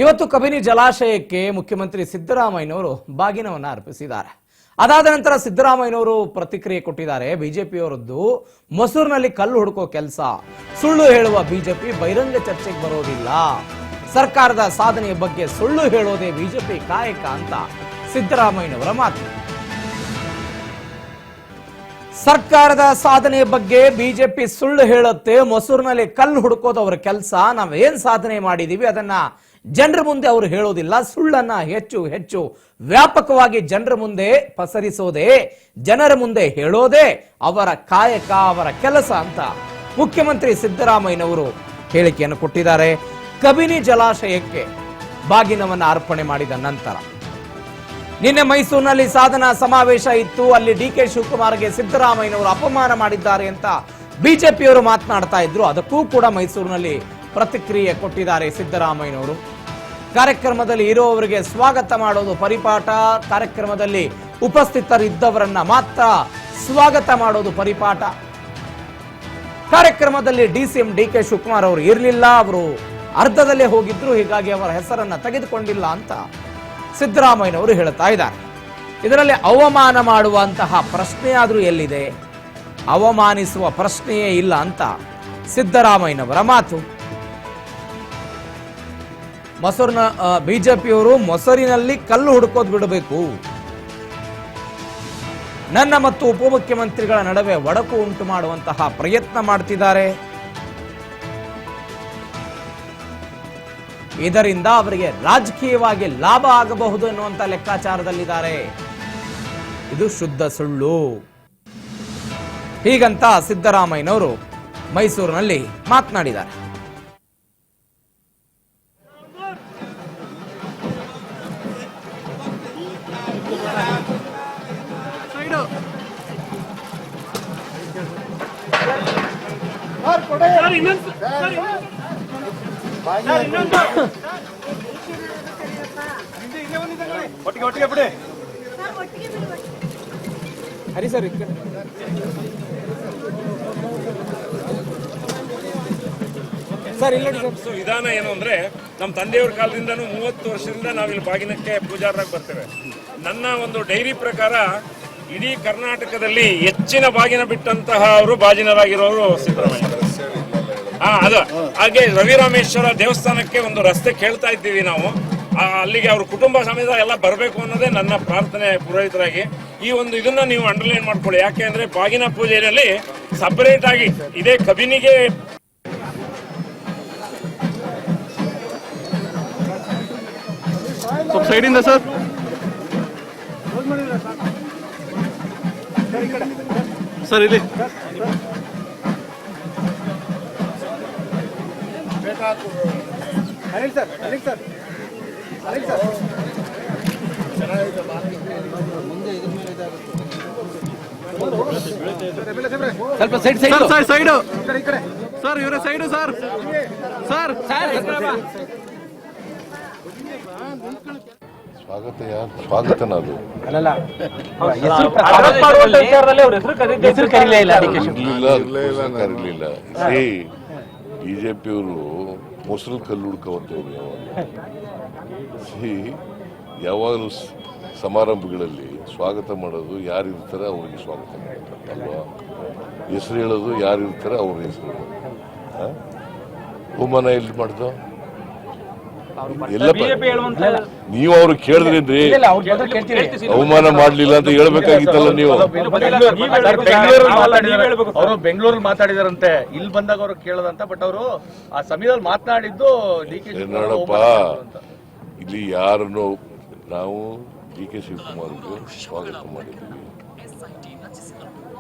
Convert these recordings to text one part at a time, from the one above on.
ಇವತ್ತು ಕಬಿನಿ ಜಲಾಶಯಕ್ಕೆ ಮುಖ್ಯಮಂತ್ರಿ ಸಿದ್ದರಾಮಯ್ಯನವರು ಬಾಗಿನವನ್ನು ಅರ್ಪಿಸಿದ್ದಾರೆ. ಅದಾದ ನಂತರ ಸಿದ್ದರಾಮಯ್ಯನವರು ಪ್ರತಿಕ್ರಿಯೆ ಕೊಟ್ಟಿದ್ದಾರೆ. ಬಿಜೆಪಿಯವರದ್ದು ಮೊಸೂರಿನಲ್ಲಿ ಕಲ್ಲು ಹುಡುಕೋ ಕೆಲಸ, ಸುಳ್ಳು ಹೇಳುವ ಬಿಜೆಪಿ ಬಹಿರಂಗ ಚರ್ಚೆಗೆ ಬರೋದಿಲ್ಲ, ಸರ್ಕಾರದ ಸಾಧನೆಯ ಬಗ್ಗೆ ಸುಳ್ಳು ಹೇಳೋದೇ ಬಿಜೆಪಿ ಕಾಯಕ ಅಂತ ಸಿದ್ದರಾಮಯ್ಯನವರ ಮಾತು. ಸರ್ಕಾರದ ಸಾಧನೆಯ ಬಗ್ಗೆ ಬಿಜೆಪಿ ಸುಳ್ಳು ಹೇಳುತ್ತೆ, ಮೊಸೂರಿನಲ್ಲಿ ಕಲ್ಲು ಹುಡುಕೋದು ಅವರ ಕೆಲಸ, ನಾವೇನ್ ಸಾಧನೆ ಮಾಡಿದೀವಿ ಅದನ್ನ ಜನರ ಮುಂದೆ ಅವರು ಹೇಳೋದಿಲ್ಲ, ಸುಳ್ಳನ್ನ ಹೆಚ್ಚು ಹೆಚ್ಚು ವ್ಯಾಪಕವಾಗಿ ಜನರ ಮುಂದೆ ಪಸರಿಸೋದೇ, ಜನರ ಮುಂದೆ ಹೇಳೋದೇ ಅವರ ಕಾಯಕ, ಅವರ ಕೆಲಸ ಅಂತ ಮುಖ್ಯಮಂತ್ರಿ ಸಿದ್ದರಾಮಯ್ಯನವರು ಹೇಳಿಕೆಯನ್ನು ಕೊಟ್ಟಿದ್ದಾರೆ. ಕಬಿನಿ ಜಲಾಶಯಕ್ಕೆ ಬಾಗಿನವನ್ನು ಅರ್ಪಣೆ ಮಾಡಿದ ನಂತರ ನಿನ್ನೆ ಮೈಸೂರಿನಲ್ಲಿ ಸಾಧನಾ ಸಮಾವೇಶ ಇತ್ತು. ಅಲ್ಲಿ ಡಿಕೆ ಶಿವಕುಮಾರ್ಗೆ ಸಿದ್ದರಾಮಯ್ಯನವರು ಅಪಮಾನ ಮಾಡಿದ್ದಾರೆ ಅಂತ ಬಿಜೆಪಿಯವರು ಮಾತನಾಡ್ತಾ ಇದ್ರು. ಅದಕ್ಕೂ ಕೂಡ ಮೈಸೂರಿನಲ್ಲಿ ಪ್ರತಿಕ್ರಿಯೆ ಕೊಟ್ಟಿದ್ದಾರೆ ಸಿದ್ದರಾಮಯ್ಯನವರು. ಕಾರ್ಯಕ್ರಮದಲ್ಲಿ ಇರುವವರಿಗೆ ಸ್ವಾಗತ ಮಾಡೋದು ಪರಿಪಾಠ, ಕಾರ್ಯಕ್ರಮದಲ್ಲಿ ಉಪಸ್ಥಿತರಿದ್ದವರನ್ನ ಮಾತ್ರ ಸ್ವಾಗತ ಮಾಡೋದು ಪರಿಪಾಠ. ಕಾರ್ಯಕ್ರಮದಲ್ಲಿ ಡಿಸಿಎಂ ಡಿಕೆ ಶಿವಕುಮಾರ್ ಅವರು ಇರಲಿಲ್ಲ, ಅವರು ಅರ್ಧದಲ್ಲೇ ಹೋಗಿದ್ರು, ಹೀಗಾಗಿ ಅವರ ಹೆಸರನ್ನ ತೆಗೆದುಕೊಂಡಿಲ್ಲ ಅಂತ ಸಿದ್ದರಾಮಯ್ಯನವರು ಹೇಳ್ತಾ ಇದ್ದಾರೆ. ಇದರಲ್ಲಿ ಅವಮಾನ ಮಾಡುವಂತಹ ಪ್ರಶ್ನೆ ಆದ್ರೂ ಎಲ್ಲಿದೆ? ಅವಮಾನಿಸುವ ಪ್ರಶ್ನೆಯೇ ಇಲ್ಲ ಅಂತ ಸಿದ್ದರಾಮಯ್ಯನವರ ಮಾತು. ಮೊಸರಿನ ಬಿಜೆಪಿಯವರು ಮೊಸರಿನಲ್ಲಿ ಕಲ್ಲು ಹುಡುಕೋದು ಬಿಡಬೇಕು, ನನ್ನ ಮತ್ತು ಉಪಮುಖ್ಯಮಂತ್ರಿಗಳ ನಡುವೆ ಒಡಕು ಉಂಟು ಮಾಡುವಂತಹ ಪ್ರಯತ್ನ ಮಾಡ್ತಿದ್ದಾರೆ. ಇದರಿಂದ ಅವರಿಗೆ ರಾಜಕೀಯವಾಗಿ ಲಾಭ ಆಗಬಹುದು ಎನ್ನುವಂತ ಲೆಕ್ಕಾಚಾರದಲ್ಲಿದ್ದಾರೆ. ಇದು ಶುದ್ಧ ಸುಳ್ಳು, ಹೀಗಂತ ಸಿದ್ದರಾಮಯ್ಯನವರು ಮೈಸೂರಿನಲ್ಲಿ ಮಾತನಾಡಿದ್ದಾರೆ. ಹರಿ ಸರ್, ಸರ್ ಇಲ್ಲ ಸರ್. ವಿಧಾನ ಏನು ಅಂದ್ರೆ, ನಮ್ಮ ತಂದೆಯವ್ರ ಕಾಲದಿಂದನೂ 30 ವರ್ಷದಿಂದ ನಾವಿಲ್ಲಿ ಬಾಗಿನಕ್ಕೆ ಪೂಜಾರರಾಗಿ ಬರ್ತೇವೆ. ನನ್ನ ಒಂದು ಡೈರಿ ಪ್ರಕಾರ ಇಡೀ ಕರ್ನಾಟಕದಲ್ಲಿ ಹೆಚ್ಚಿನ ಬಾಗಿನ ಬಿಟ್ಟಂತಹ ಅವರು ಬಾಜಿನರಾಗಿರೋರು ಸಿದ್ದರಾಮಯ್ಯ. ಅದು ಹಾಗೆ ರವಿರಾಮೇಶ್ವರ ದೇವಸ್ಥಾನಕ್ಕೆ ಒಂದು ರಸ್ತೆ ಕೇಳ್ತಾ ಇದ್ದೀವಿ ನಾವು, ಅಲ್ಲಿಗೆ ಅವ್ರ ಕುಟುಂಬ ಸಮೇತ ಎಲ್ಲ ಬರಬೇಕು ಅನ್ನೋದೇ ನನ್ನ ಪ್ರಾರ್ಥನೆ ಪುರೋಹಿತರಾಗಿ. ಈ ಒಂದು ಇದನ್ನ ನೀವು ಅಂಡರ್ಲೈನ್ ಮಾಡ್ಕೊಳ್ಳಿ. ಯಾಕೆ ಅಂದ್ರೆ ಬಾಗಿನ ಪೂಜೆಯಲ್ಲಿ ಸಪರೇಟ್ ಆಗಿ ಇದೇ ಕಬಿನಿಗೆ ಸೈಡ್ ಇಂದ ಸರ್ ಸರ್ ಇಲ್ಲಿ Anil sir, Anil sir, Anil sir ಸ್ವಲ್ಪ side side sir, side sir, ಇವರೇ ಸೈಡು ಸರ್, ಸರ್ ಸ್ವಾಗತನ ಅದು ಕರೀಲಿಲ್ಲ. ಬಿಜೆಪಿಯವರು ಮೊಸರು ಕಲ್ಲು ಹುಡ್ಕವಂತವ್ರು ಯಾವಾಗಲೂ ಸಮಾರಂಭಗಳಲ್ಲಿ ಸ್ವಾಗತ ಮಾಡೋದು, ಯಾರಿರ್ತಾರೆ ಅವ್ರಿಗೆ ಸ್ವಾಗತ ಮಾಡ್ತಾರೆ ಅಲ್ವಾ? ಹೆಸರು ಹೇಳೋದು, ಯಾರಿರ್ತಾರೆ ಅವ್ರ ಹೆಸರು. ಅವಮಾನ ಎಲ್ಲಿ ಮಾಡ್ದ? ನೀವು ಅವ್ರು ಕೇಳಿದ್ರಿ, ಅವಮಾನ ಮಾಡ್ಲಿಲ್ಲ ಅಂತ ಹೇಳ್ಬೇಕಾಗಿತ್ತಲ್ಲ ನೀವು. ಅವರು ಬೆಂಗಳೂರಲ್ಲಿ ಮಾತಾಡಿದಾರಂತೆ, ಇಲ್ಲಿ ಬಂದಾಗ ಅವರು ಕೇಳದಂತ, ಬಟ್ ಅವರು ಆ ಸಮಯದಲ್ಲಿ ಮಾತನಾಡಿದ್ದು ನೋಡಪ್ಪ, ಇಲ್ಲಿ ಯಾರನ್ನು ನಾವು ಡಿ ಕೆ ಶಿವಕುಮಾರ್ಗೆ ಸ್ವಾಗತ ಮಾಡಿದ್ವಿ,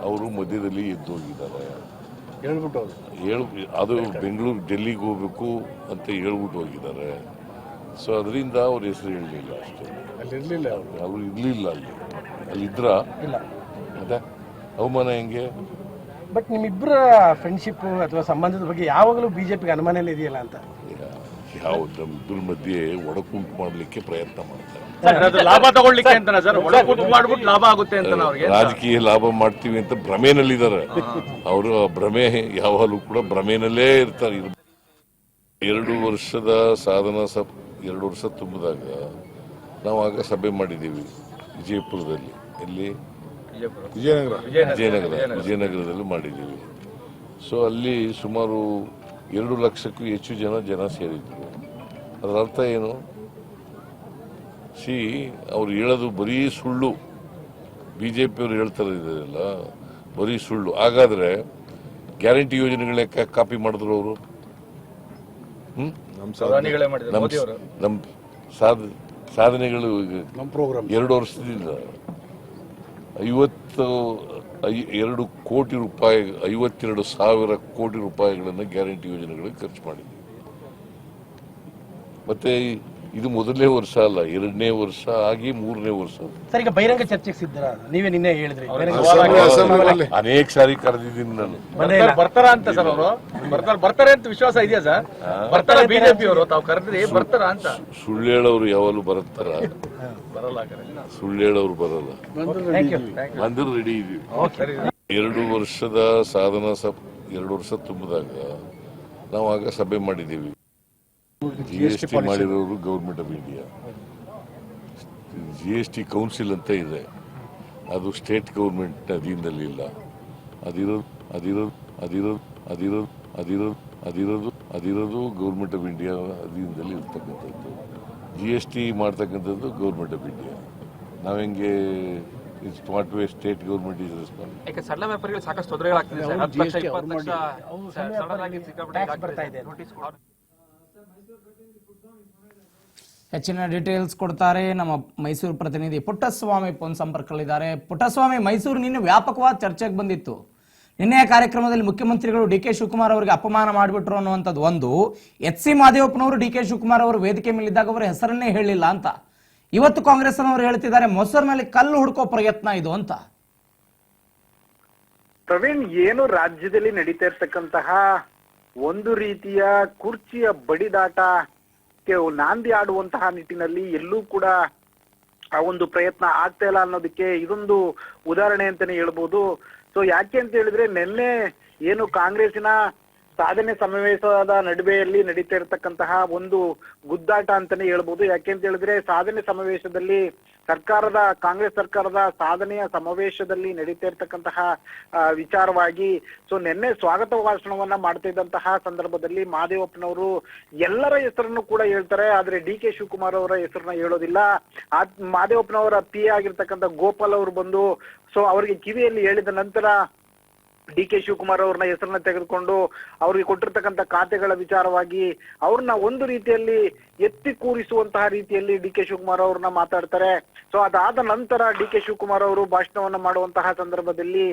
ಅವರು ಮಧ್ಯದಲ್ಲಿ ಎದ್ದು ಹೋಗಿದ್ದಾರೆ. ಅದು ಬೆಂಗಳೂರು ಡೆಲ್ಲಿಗೆ ಹೋಗ್ಬೇಕು ಅಂತ ಹೇಳ್ಬಿಟ್ಟು ಹೋಗಿದ್ದಾರೆ. ಸೊ ಅದರಿಂದ ಅವ್ರ ಹೆಸರು ಹೇಳಲಿಲ್ಲ ಅಷ್ಟೇ. ಅವ್ರು ಇರ್ಲಿಲ್ಲ ಅಲ್ಲಿದ್ರ ಮತ್ತೆ ಅವಮಾನ ಹೆಂಗೆ? ಬಟ್ ನಿಮ್ಮಿಬ್ಬರ ಫ್ರೆಂಡ್ಶಿಪ್ ಅಥವಾ ಸಂಬಂಧದ ಬಗ್ಗೆ ಯಾವಾಗಲೂ ಬಿಜೆಪಿಗೆ ಅನುಮಾನ ಇದೆಯಲ್ಲ ಅಂತ. ಯಾವ ನಮ್ಮಿಬ್ಬರ ಮಧ್ಯೆ ಒಡಕುಂಟು ಮಾಡ್ಲಿಕ್ಕೆ ಪ್ರಯತ್ನ ಮಾಡ್ತಾರೆ. ಲಾಭ ತಗೊಳ್ಳಿಕ್ಕೆ ಅಂತ ಮಾಡ್ಬಿಟ್ಟು ಲಾಭ ಆಗುತ್ತೆ ಅಂತ ರಾಜಕೀಯ ಲಾಭ ಮಾಡ್ತೀವಿ ಅಂತ ಭ್ರಮೆನಲ್ಲಿದ್ದಾರೆ ಅವರು. ಭ್ರಮೆ ಯಾವಾಗಲೂ ಕೂಡ ಭ್ರಮೆನಲ್ಲೇ ಇರ್ತಾರೆ. 2 ವರ್ಷದ ಸಾಧನಾ 2 ವರ್ಷ ತುಂಬಿದಾಗ ನಾವು ಆಗ ಸಭೆ ಮಾಡಿದ್ದೀವಿ ವಿಜಯಪುರದಲ್ಲಿ, ಎಲ್ಲಿ ವಿಜಯನಗರದಲ್ಲಿ ಮಾಡಿದ್ದೀವಿ. ಸೊ ಅಲ್ಲಿ ಸುಮಾರು 2 ಲಕ್ಷಕ್ಕೂ ಹೆಚ್ಚು ಜನ ಸೇರಿದ್ರು. ಅದರ ಅರ್ಥ ಏನು? ಅವ್ರು ಹೇಳೋದು ಬರೀ ಸುಳ್ಳು. ಬಿಜೆಪಿಯವರು ಹೇಳ್ತಾರೆ ಇದೆಲ್ಲ ಬರೀ ಸುಳ್ಳು. ಹಾಗಾದ್ರೆ ಗ್ಯಾರಂಟಿ ಯೋಜನೆಗಳೇ ಕಾಪಿ ಮಾಡಿದ್ರು ಅವರು. ನಮ್ಮ ಸಾಧನೆಗಳು 2 ವರ್ಷದಿಂದ 52 ಕೋಟಿ ರೂಪಾಯಿ, 52,000 ಕೋಟಿ ರೂಪಾಯಿಗಳನ್ನು ಗ್ಯಾರಂಟಿ ಯೋಜನೆಗಳಿಗೆ ಖರ್ಚು ಮಾಡಿದ್ವಿ. ಮತ್ತೆ ಇದು ಮೊದಲನೇ ವರ್ಷ ಅಲ್ಲ, 2ನೇ ವರ್ಷ ಆಗಿ 3ನೇ ವರ್ಷ. ಸರ್, ಈಗ ಬಹಿರಂಗ ಚರ್ಚೆಗೆ ಸಿದ್ಧರ? ನೀವೇ ನಿನ್ನೆ ಹೇಳಿದ್ರಿ ಅನೇಕ ಸಾರಿ ಕರೆದಿದ್ದೀನಿ ನಾನು. ಬರ್ತಾರ ಅಂತ ಸರ್ ಅವರು ಬರ್ತಾರೆ ಅಂತ ವಿಶ್ವಾಸ ಇದೆಯಾ ಸರ್? ಬರ್ತಾರ ಬಿಜೆಪಿ ಅವರು? ತಾವು ಕರೆದ್ರಿ, ಬರ್ತಾರ ಅಂತ? ಸುಳ್ಳು ಹೇಳೋರು ಯಾವಾಗಲೂ ಬರುತ್ತಾರ? ಬರಲ್ಲ. ಸುಳ್ಳು ಹೇಳೋರು ಬರಲ್ಲ. ಬಂದ್ರು ರೆಡಿ ಇದೀವಿ. 2 ವರ್ಷದ ಸಾಧನಾ 2 ವರ್ಷ ತುಂಬಿದಾಗ ನಾವು ಆಗ ಸಭೆ ಮಾಡಿದ್ದೀವಿ. GST ಮಾಡಿರೋರು government of India. GST council ಅಂತ ಇದೆ, ಅದು ಸ್ಟೇಟ್ ಗೌರ್ಮೆಂಟ್ ಅಧೀನದಲ್ಲಿ ಇಲ್ಲ. ಅದಿರೋದು ಗೌರ್ಮೆಂಟ್ ಆಫ್ ಇಂಡಿಯಾ ಅಧೀನದಲ್ಲಿ ಇರ್ತಕ್ಕಂಥದ್ದು. GST ಮಾಡ್ತಕ್ಕಂಥದ್ದು ಗೌರ್ಮೆಂಟ್ ಆಫ್ ಇಂಡಿಯಾ. ನಾವು ಹೆಂಗೆ smart way state government is responsible. ಯಾಕೆ ಸಣ್ಣ ವ್ಯಾಪಾರಿಗಳು ಸಾಕಷ್ಟು ತೊಂದರೆಗಳಾಗ್ತಿದೆ ಸರ್. 10 ಲಕ್ಷ 20 ಲಕ್ಷ ಸಡನ್ ಆಗಿ ಸಿಕ್ಕಾಪಟ್ಟೆ ಬರ್ತಾ ಇದೆ. ನೋಟಿಸ್ ಹೆಚ್ಚಿನ ಡೀಟೇಲ್ಸ್ ಕೊಡ್ತಾರೆ ನಮ್ಮ ಮೈಸೂರು ಪ್ರತಿನಿಧಿ ಪುಟ್ಟಸ್ವಾಮಿ ಫೋನ್ ಸಂಪರ್ಕದಲ್ಲಿದ್ದಾರೆ. ಪುಟ್ಟಸ್ವಾಮಿ, ಮೈಸೂರು ನಿನ್ನೆ ವ್ಯಾಪಕವಾದ ಚರ್ಚೆಗೆ ಬಂದಿತ್ತು. ನಿನ್ನೆಯ ಕಾರ್ಯಕ್ರಮದಲ್ಲಿ ಮುಖ್ಯಮಂತ್ರಿಗಳು DK ಶಿವಕುಮಾರ್ ಅವರಿಗೆ ಅಪಮಾನ ಮಾಡಿಬಿಟ್ರು ಅನ್ನುವಂಥದ್ದು ಒಂದು. HC ಮಾದೇವಪ್ಪನವರು DK ಶಿವಕುಮಾರ್ ಅವರು ವೇದಿಕೆ ಮೇಲಿದ್ದಾಗ ಅವರ ಹೆಸರನ್ನೇ ಹೇಳಿಲ್ಲ ಅಂತ. ಇವತ್ತು ಕಾಂಗ್ರೆಸ್ನವರು ಹೇಳ್ತಿದ್ದಾರೆ ಮೊಸರಿನಲ್ಲಿ ಕಲ್ಲು ಹುಡುಕೋ ಪ್ರಯತ್ನ ಇದು ಅಂತ. ಪ್ರವೀಣ್, ಏನು ರಾಜ್ಯದಲ್ಲಿ ನಡೀತಾ ಇರ್ತಕ್ಕಂತಹ ಒಂದು ರೀತಿಯ ಕುರ್ಚಿಯ ಬಡಿದಾಟಕ್ಕೆ ನಾಂದಿ ಆಡುವಂತಹ ನಿಟ್ಟಿನಲ್ಲಿ ಎಲ್ಲೂ ಕೂಡ ಆ ಒಂದು ಪ್ರಯತ್ನ ಆಗ್ತಾ ಇಲ್ಲ ಅನ್ನೋದಕ್ಕೆ ಇದೊಂದು ಉದಾಹರಣೆ ಅಂತಾನೆ ಹೇಳ್ಬೋದು. ಸೊ ಯಾಕೆ ಅಂತ ಹೇಳಿದ್ರೆ, ನಿನ್ನೆ ಏನು ಕಾಂಗ್ರೆಸ್ಸಿನ ಸಾಧನೆ ಸಮಾವೇಶದ ನಡುವೆಯಲ್ಲಿ ನಡೀತಾ ಇರತಕ್ಕಂತಹ ಒಂದು ಗುದ್ದಾಟ ಅಂತಾನೆ ಹೇಳ್ಬೋದು. ಯಾಕೆ ಅಂತ ಹೇಳಿದ್ರೆ, ಸಾಧನೆ ಸಮಾವೇಶದಲ್ಲಿ ಕಾಂಗ್ರೆಸ್ ಸರ್ಕಾರದ ಸಾಧನೆಯ ಸಮಾವೇಶದಲ್ಲಿ ನಡೀತಾ ಇರ್ತಕ್ಕಂತಹ ವಿಚಾರವಾಗಿ ನಿನ್ನೆ ಸ್ವಾಗತ ಭಾಷಣವನ್ನ ಮಾಡ್ತಾ ಇದ್ದಂತಹ ಸಂದರ್ಭದಲ್ಲಿ ಮಾದೇವಪ್ಪನವರು ಎಲ್ಲರ ಹೆಸರನ್ನು ಕೂಡ ಹೇಳ್ತಾರೆ, ಆದ್ರೆ DK ಶಿವಕುಮಾರ್ ಅವರ ಹೆಸರನ್ನ ಹೇಳೋದಿಲ್ಲ. ಮಾದೇವಪ್ಪನವರ PA ಆಗಿರ್ತಕ್ಕಂಥ ಗೋಪಾಲ್ ಅವರು ಬಂದು ಅವರಿಗೆ ಕಿವಿಯಲ್ಲಿ ಹೇಳಿದ ನಂತರ DK ಶಿವಕುಮಾರ್ ಅವ್ರನ್ನ ಹೆಸರನ್ನ ತೆಗೆದುಕೊಂಡು ಅವ್ರಿಗೆ ಕೊಟ್ಟಿರ್ತಕ್ಕಂಥ ಖಾತೆಗಳ ವಿಚಾರವಾಗಿ ಅವ್ರನ್ನ ಒಂದು ರೀತಿಯಲ್ಲಿ ಎತ್ತಿ ಕೂರಿಸುವಂತಹ ರೀತಿಯಲ್ಲಿ DK ಶಿವಕುಮಾರ್ ಅವ್ರನ್ನ ಮಾತಾಡ್ತಾರೆ. ಅದಾದ ನಂತರ DK ಶಿವಕುಮಾರ್ ಅವರು ಭಾಷಣವನ್ನ ಮಾಡುವಂತಹ ಸಂದರ್ಭದಲ್ಲಿ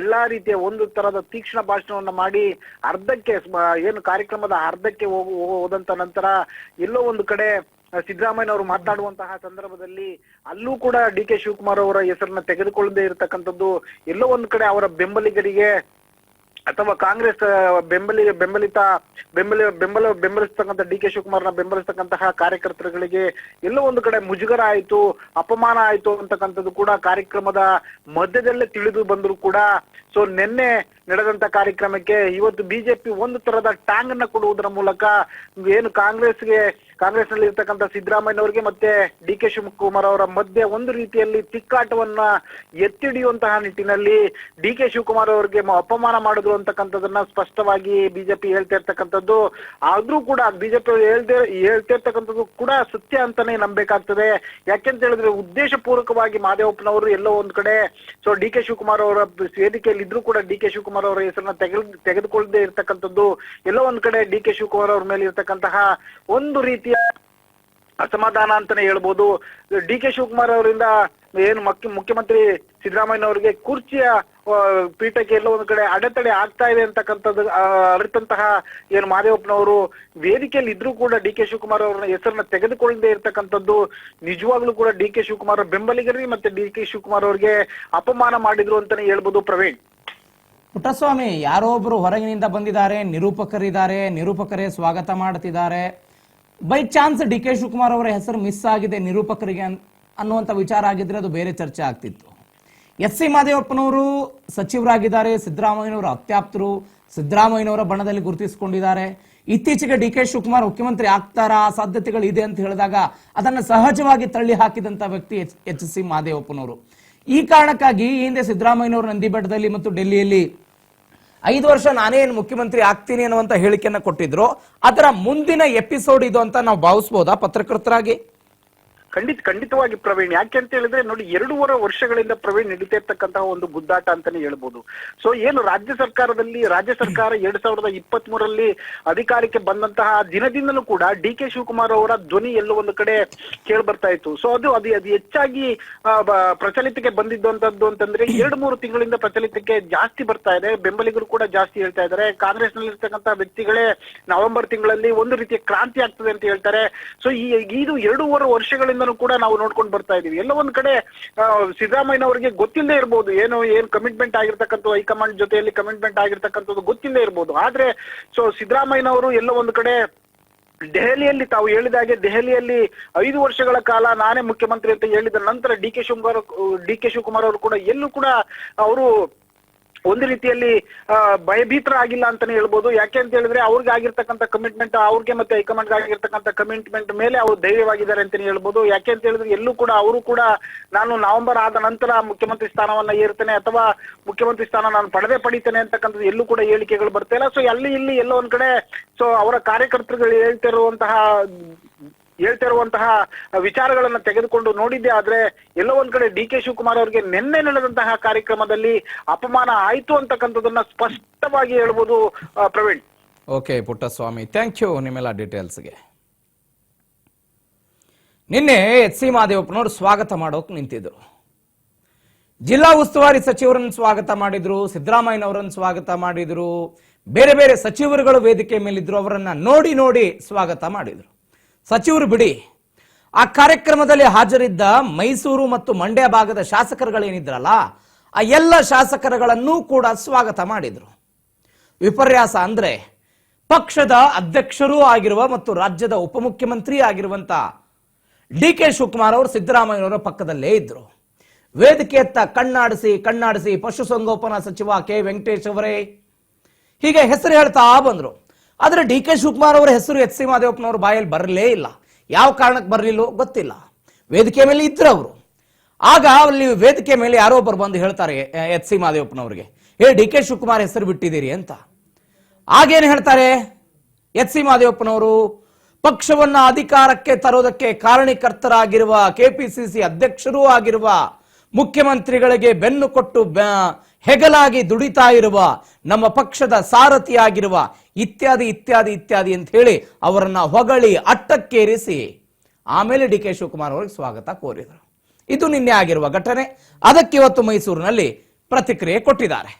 ಎಲ್ಲಾ ರೀತಿಯ ಒಂದು ತರದ ತೀಕ್ಷ್ಣ ಭಾಷಣವನ್ನ ಮಾಡಿ ಅರ್ಧಕ್ಕೆ ಏನು ಕಾರ್ಯಕ್ರಮದ ಅರ್ಧಕ್ಕೆ ಹೋದಂತ ನಂತರ ಎಲ್ಲೋ ಒಂದು ಕಡೆ ಸಿದ್ದರಾಮಯ್ಯನವರು ಮಾತನಾಡುವಂತಹ ಸಂದರ್ಭದಲ್ಲಿ ಅಲ್ಲೂ ಕೂಡ DK ಶಿವಕುಮಾರ್ ಅವರ ಹೆಸರನ್ನ ತೆಗೆದುಕೊಳ್ಳದೆ ಇರತಕ್ಕಂಥದ್ದು ಎಲ್ಲೋ ಒಂದು ಕಡೆ ಅವರ ಬೆಂಬಲಿಗರಿಗೆ ಅಥವಾ ಕಾಂಗ್ರೆಸ್ ಬೆಂಬಲಿಸ್ತಕ್ಕಂಥ DK ಶಿವಕುಮಾರ್ನ ಬೆಂಬಲಿಸ್ತಕ್ಕಂತಹ ಕಾರ್ಯಕರ್ತರುಗಳಿಗೆ ಎಲ್ಲೋ ಒಂದು ಕಡೆ ಮುಜುಗರ ಆಯ್ತು, ಅಪಮಾನ ಆಯ್ತು ಅಂತಕ್ಕಂಥದ್ದು ಕೂಡ ಕಾರ್ಯಕ್ರಮದ ಮಧ್ಯದಲ್ಲೇ ತಿಳಿದು ಬಂದ್ರು ಕೂಡ ನಿನ್ನೆ ನಡೆದಂತ ಕಾರ್ಯಕ್ರಮಕ್ಕೆ ಇವತ್ತು ಬಿಜೆಪಿ ಒಂದು ತರದ ಟ್ಯಾಂಗ್ ಅನ್ನ ಕೊಡುವುದರ ಮೂಲಕ ಏನು ಕಾಂಗ್ರೆಸ್ನಲ್ಲಿ ಇರ್ತಕ್ಕಂಥ ಸಿದ್ದರಾಮಯ್ಯನವರಿಗೆ ಮತ್ತೆ DK ಶಿವಕುಮಾರ್ ಅವರ ಮಧ್ಯೆ ಒಂದು ರೀತಿಯಲ್ಲಿ ತಿಕ್ಕಾಟವನ್ನ ಎತ್ತಿಡಿಯುವಂತಹ ನಿಟ್ಟಿನಲ್ಲಿ DK ಶಿವಕುಮಾರ್ ಅವರಿಗೆ ಅಪಮಾನ ಮಾಡಿದ್ರು ಅಂತಕ್ಕಂಥದನ್ನ ಸ್ಪಷ್ಟವಾಗಿ ಬಿಜೆಪಿ ಹೇಳ್ತಾ ಇರ್ತಕ್ಕಂಥದ್ದು. ಆದ್ರೂ ಕೂಡ ಬಿಜೆಪಿ ಹೇಳ್ತಿರ್ತಕ್ಕಂಥದ್ದು ಕೂಡ ಸತ್ಯ ಅಂತಾನೆ ನಂಬೇಕಾಗ್ತದೆ. ಯಾಕೆಂತ ಹೇಳಿದ್ರೆ ಉದ್ದೇಶ ಪೂರ್ವಕವಾಗಿ ಮಾದೇವಪ್ಪನವರು ಎಲ್ಲೋ ಒಂದ್ ಕಡೆ DK ಶಿವಕುಮಾರ್ ಅವರ ವೇದಿಕೆಯಲ್ಲಿ ಇದ್ರೂ ಕೂಡ DK ಶಿವಕುಮಾರ್ ಅವರ ಹೆಸರನ್ನ ತೆಗೆದುಕೊಳ್ಳದೆ ಇರ್ತಕ್ಕಂಥದ್ದು ಎಲ್ಲೋ ಒಂದ್ ಕಡೆ DK ಶಿವಕುಮಾರ್ ಅವ್ರ ಮೇಲೆ ಇರ್ತಕ್ಕಂತಹ ಒಂದು ರೀತಿಯ ಅಸಮಾಧಾನ ಅಂತಾನೆ ಹೇಳ್ಬೋದು. DK ಶಿವಕುಮಾರ್ ಅವರಿಂದ ಏನು ಮುಖ್ಯಮಂತ್ರಿ ಸಿದ್ದರಾಮಯ್ಯನವರಿಗೆ ಕುರ್ಚಿಯ ಪೀಠಕ್ಕೆ ಎಲ್ಲೋ ಒಂದು ಕಡೆ ಅಡೆತಡೆ ಆಗ್ತಾ ಇದೆ ಅಂತಕ್ಕಂಥದ್ದು ಅರಿತಂತಹ ಏನು ಮಾದೇವಪ್ಪನವರು ವೇದಿಕೆಯಲ್ಲಿ ಇದ್ರೂ ಕೂಡ DK ಶಿವಕುಮಾರ್ ಅವರ ಹೆಸರನ್ನ ತೆಗೆದುಕೊಳ್ಳದೆ ಇರ್ತಕ್ಕಂಥದ್ದು ನಿಜವಾಗ್ಲೂ ಕೂಡ DK ಶಿವಕುಮಾರ್ ಬೆಂಬಲಿಗರಿಗೆ ಮತ್ತೆ DK ಶಿವಕುಮಾರ್ ಅವರಿಗೆ ಅಪಮಾನ ಮಾಡಿದ್ರು ಅಂತಾನೆ ಹೇಳ್ಬೋದು. ಪ್ರವೀಣ್, ಪುಟ್ಟಸ್ವಾಮಿ, ಯಾರೋ ಒಬ್ರು ಹೊರಗಿನಿಂದ ಬಂದಿದ್ದಾರೆ, ನಿರೂಪಕರೇ ಸ್ವಾಗತ ಮಾಡ್ತಿದ್ದಾರೆ. ಬೈ ಚಾನ್ಸ್ DK ಶಿವಕುಮಾರ್ ಅವರ ಹೆಸರು ಮಿಸ್ ಆಗಿದೆ ನಿರೂಪಕರಿಗೆ ಅನ್ನುವಂಥ ವಿಚಾರ ಆಗಿದ್ರೆ ಅದು ಬೇರೆ ಚರ್ಚೆ ಆಗ್ತಿತ್ತು. HC ಮಾದೇವಪ್ಪನವರು ಸಚಿವರಾಗಿದ್ದಾರೆ, ಸಿದ್ದರಾಮಯ್ಯನವರ ಅತ್ಯಾಪ್ತರು, ಸಿದ್ದರಾಮಯ್ಯನವರ ಬಣದಲ್ಲಿ ಗುರುತಿಸಿಕೊಂಡಿದ್ದಾರೆ. ಇತ್ತೀಚೆಗೆ ಡಿ ಕೆ ಶಿವಕುಮಾರ್ ಮುಖ್ಯಮಂತ್ರಿ ಆಗ್ತಾರಾ, ಸಾಧ್ಯತೆಗಳು ಇದೆ ಅಂತ ಹೇಳಿದಾಗ ಅದನ್ನು ಸಹಜವಾಗಿ ತಳ್ಳಿ ಹಾಕಿದಂತ ವ್ಯಕ್ತಿ ಎಚ್ ಸಿ ಮಹದೇವಪ್ಪನವರು. ಈ ಕಾರಣಕ್ಕಾಗಿ ಈ ಹಿಂದೆ ಸಿದ್ದರಾಮಯ್ಯನವರು ನಂದಿಬೆಟ್ಟದಲ್ಲಿ ಮತ್ತು ಡೆಲ್ಲಿಯಲ್ಲಿ 5 ವರ್ಷ ನಾನೇ ಮುಖ್ಯಮಂತ್ರಿ ಆಗ್ತೀನಿ ಅನ್ನುವಂತ ಹೇಳಿಕೆಯನ್ನ ಕೊಟ್ಟಿದ್ರು. ಅದರ ಮುಂದಿನ ಎಪಿಸೋಡ್ ಇದು ಅಂತ ನಾವು ಭಾವಿಸಬಹುದಾ ಪತ್ರಕರ್ತರಾಗಿ? ಖಂಡಿತವಾಗಿ ಪ್ರವೀಣ್, ಯಾಕೆ ಅಂತ ಹೇಳಿದ್ರೆ ನೋಡಿ, 2.5 ವರ್ಷಗಳಿಂದ ಪ್ರವೀಣ್ ನಡೀತಾ ಇರ್ತಕ್ಕಂತಹ ಒಂದು ಗುದ್ದಾಟ ಅಂತಾನೆ ಹೇಳ್ಬೋದು. ಸೊ ಏನು ರಾಜ್ಯ ಸರ್ಕಾರ 2023ರಲ್ಲಿ ಅಧಿಕಾರಕ್ಕೆ ಬಂದಂತಹ ದಿನದಿಂದಲೂ ಕೂಡ ಡಿ ಕೆ ಶಿವಕುಮಾರ್ ಅವರ ಧ್ವನಿ ಎಲ್ಲೋ ಒಂದು ಕಡೆ ಕೇಳಿ ಬರ್ತಾ ಇತ್ತು. ಸೊ ಅದು ಹೆಚ್ಚಾಗಿ ಪ್ರಚಲಿತಕ್ಕೆ ಬಂದಿದ್ದಂತದ್ದು ಅಂತಂದ್ರೆ 2-3 ತಿಂಗಳಿಂದ ಪ್ರಚಲಿತಕ್ಕೆ ಜಾಸ್ತಿ ಬರ್ತಾ ಇದೆ. ಬೆಂಬಲಿಗರು ಕೂಡ ಜಾಸ್ತಿ ಹೇಳ್ತಾ ಇದ್ದಾರೆ. ಕಾಂಗ್ರೆಸ್ ನಲ್ಲಿ ಇರ್ತಕ್ಕಂಥ ವ್ಯಕ್ತಿಗಳೇ ನವೆಂಬರ್ ತಿಂಗಳಲ್ಲಿ ಒಂದು ರೀತಿಯ ಕ್ರಾಂತಿ ಆಗ್ತದೆ ಅಂತ ಹೇಳ್ತಾರೆ. ಸೊ ಇದು 2.5 ವರ್ಷಗಳಿಂದ ಕೂಡ ನಾವು ನೋಡ್ಕೊಂಡು ಬರ್ತಾ ಇದೀವಿ. ಎಲ್ಲ ಒಂದ್ ಕಡೆ ಸಿದ್ದರಾಮಯ್ಯನವರಿಗೆ ಗೊತ್ತಿಲ್ಲದೆ ಇರ್ಬೋದು, ಏನ್ ಕಮಿಟ್ಮೆಂಟ್ ಆಗಿರ್ತಕ್ಕಂಥ ಹೈಕಮಾಂಡ್ ಜೊತೆಯಲ್ಲಿ ಕಮಿಟ್ಮೆಂಟ್ ಆಗಿರ್ತಕ್ಕಂಥದ್ದು ಗೊತ್ತಿಲ್ಲದೆ ಇರ್ಬೋದು. ಆದ್ರೆ ಸೊ ಸಿದ್ದರಾಮಯ್ಯನವರು ಎಲ್ಲ ಒಂದ್ ಕಡೆ ದೆಹಲಿಯಲ್ಲಿ, ತಾವು ಹೇಳಿದಾಗೆ ದೆಹಲಿಯಲ್ಲಿ 5 ವರ್ಷಗಳ ಕಾಲ ನಾನೇ ಮುಖ್ಯಮಂತ್ರಿ ಅಂತ ಹೇಳಿದ ನಂತರ ಡಿ ಕೆ ಶಿವಕುಮಾರ್ ಅವರು ಕೂಡ ಎಲ್ಲೂ ಕೂಡ ಅವರು ಒಂದು ರೀತಿಯಲ್ಲಿ ಭಯಭೀತರಾಗಿಲ್ಲ ಅಂತಾನೆ ಹೇಳ್ಬೋದು. ಯಾಕೆ ಅಂತ ಹೇಳಿದ್ರೆ ಅವ್ರಿಗೆ ಆಗಿರ್ತಕ್ಕಂಥ ಕಮಿಟ್ಮೆಂಟ್, ಅವ್ರಿಗೆ ಮತ್ತೆ ಹೈಕಮಾಂಡ್ ಆಗಿರ್ತಕ್ಕಂಥ ಕಮಿಟ್ಮೆಂಟ್ ಮೇಲೆ ಅವರು ಧೈರ್ಯವಾಗಿದ್ದಾರೆ ಅಂತಾನೆ ಹೇಳ್ಬೋದು. ಯಾಕೆ ಅಂತ ಹೇಳಿದ್ರೆ ಎಲ್ಲೂ ಕೂಡ ಅವರು ಕೂಡ ನಾನು ನವೆಂಬರ್ ಆದ ನಂತರ ಮುಖ್ಯಮಂತ್ರಿ ಸ್ಥಾನವನ್ನ ಏರ್ತೇನೆ ಅಥವಾ ಮುಖ್ಯಮಂತ್ರಿ ಸ್ಥಾನ ನಾನು ಪಡಿತೇನೆ ಅಂತಕ್ಕಂಥದ್ದು ಎಲ್ಲೂ ಕೂಡ ಹೇಳಿಕೆಗಳು ಬರ್ತಾ ಇಲ್ಲ. ಸೊ ಅಲ್ಲಿ ಇಲ್ಲಿ ಎಲ್ಲೋ ಒಂದ್ ಕಡೆ ಸೊ ಅವರ ಕಾರ್ಯಕರ್ತರುಗಳು ಹೇಳ್ತಿರುವಂತಹ ವಿಚಾರಗಳನ್ನ ತೆಗೆದುಕೊಂಡು ನೋಡಿದ್ದೆ ಆದ್ರೆ ಎಲ್ಲೋ ಒಂದ್ ಕಡೆ ಡಿ ಕೆ ಶಿವಕುಮಾರ್ ಅವರಿಗೆ ನಿನ್ನೆ ನಡೆದಂತಹ ಕಾರ್ಯಕ್ರಮದಲ್ಲಿ ಅಪಮಾನ ಆಯ್ತು ಅಂತಕ್ಕಂಥದನ್ನ ಸ್ಪಷ್ಟವಾಗಿ ಹೇಳ್ಬೋದು Praveen. Okay Puttaswamy, thank you ನಿಮ್ಮೆಲ್ಲ ಡೀಟೇಲ್ಸ್ಗೆ. ನಿನ್ನೆ ಎಚ್ ಸಿ ಮಹದೇವಪ್ಪನವರು ಸ್ವಾಗತ ಮಾಡೋಕ್ ನಿಂತಿದ್ರು. ಜಿಲ್ಲಾ ಉಸ್ತುವಾರಿ ಸಚಿವರನ್ನು ಸ್ವಾಗತ ಮಾಡಿದ್ರು, ಸಿದ್ದರಾಮಯ್ಯನವರನ್ನು ಸ್ವಾಗತ ಮಾಡಿದ್ರು, ಬೇರೆ ಬೇರೆ ಸಚಿವರುಗಳು ವೇದಿಕೆ ಮೇಲಿದ್ರು. ಅವರನ್ನ ನೋಡಿ ಸ್ವಾಗತ ಮಾಡಿದ್ರು. ಸಚಿವರು ಬಿಡಿ, ಆ ಕಾರ್ಯಕ್ರಮದಲ್ಲಿ ಹಾಜರಿದ್ದ ಮೈಸೂರು ಮತ್ತು ಮಂಡ್ಯ ಭಾಗದ ಶಾಸಕರುಗಳೇನಿದ್ರಲ್ಲ, ಆ ಎಲ್ಲ ಶಾಸಕರುಗಳನ್ನೂ ಕೂಡ ಸ್ವಾಗತ ಮಾಡಿದ್ರು. ವಿಪರ್ಯಾಸ ಅಂದ್ರೆ ಪಕ್ಷದ ಅಧ್ಯಕ್ಷರೂ ಆಗಿರುವ ಮತ್ತು ರಾಜ್ಯದ ಉಪಮುಖ್ಯಮಂತ್ರಿ ಆಗಿರುವಂತ ಡಿ ಕೆ ಶಿವಕುಮಾರ್ ಅವರು ಸಿದ್ದರಾಮಯ್ಯನವರ ಪಕ್ಕದಲ್ಲೇ ಇದ್ರು. ವೇದಿಕೆಯತ್ತ ಕಣ್ಣಾಡಿಸಿ ಪಶುಸಂಗೋಪನಾ ಸಚಿವ ಕೆ ವೆಂಕಟೇಶ್ ಅವರೇ ಹೀಗೆ ಹೆಸರು ಹೇಳ್ತಾ ಬಂದ್ರು. ಆದ್ರೆ ಡಿ ಕೆ ಶಿವಕುಮಾರ್ ಅವರ ಹೆಸರು ಎಚ್ ಸಿ ಮಹದೇವಪ್ಪನವ್ರ ಬಾಯಲ್ಲಿ ಬರಲೇ ಇಲ್ಲ. ಯಾವ ಕಾರಣಕ್ಕೆ ಬರಲಿಲ್ಲೋ ಗೊತ್ತಿಲ್ಲ. ವೇದಿಕೆ ಮೇಲೆ ಇದ್ರು ಅವರು. ಆಗ ಅಲ್ಲಿ ವೇದಿಕೆ ಮೇಲೆ ಯಾರೋ ಒಬ್ಬರು ಬಂದು ಹೇಳ್ತಾರೆ ಎಚ್ ಸಿ ಮಹದೇವಪ್ಪನವ್ರಿಗೆ, ಡಿ ಕೆ ಶಿವಕುಮಾರ್ ಹೆಸರು ಬಿಟ್ಟಿದ್ದೀರಿ ಅಂತ. ಆಗೇನು ಹೇಳ್ತಾರೆ ಎಚ್ ಸಿ ಮಹದೇವಪ್ಪನವರು, ಪಕ್ಷವನ್ನ ಅಧಿಕಾರಕ್ಕೆ ತರೋದಕ್ಕೆ ಕಾರಣೀಕರ್ತರಾಗಿರುವ ಕೆಪಿಸಿಸಿ ಅಧ್ಯಕ್ಷರೂ ಆಗಿರುವ ಮುಖ್ಯಮಂತ್ರಿಗಳಿಗೆ ಬೆನ್ನು ಕೊಟ್ಟು ಹೆಗಲಾಗಿ ದುಡಿತಾ ಇರುವ ನಮ್ಮ ಪಕ್ಷದ ಸಾರಥಿಯಾಗಿರುವ ಇತ್ಯಾದಿ ಅಂತ ಹೇಳಿ ಅವರನ್ನ ಹೊಗಳಿ ಅಟ್ಟಕ್ಕೇರಿಸಿ ಆಮೇಲೆ ಡಿ ಕೆ ಶಿವಕುಮಾರ್ ಅವರಿಗೆ ಸ್ವಾಗತ ಕೋರಿದರು. ಇದು ನಿನ್ನೆ ಆಗಿರುವ ಘಟನೆ. ಅದಕ್ಕೆ ಇವತ್ತು ಮೈಸೂರಿನಲ್ಲಿ ಪ್ರತಿಕ್ರಿಯೆ ಕೊಟ್ಟಿದ್ದಾರೆ.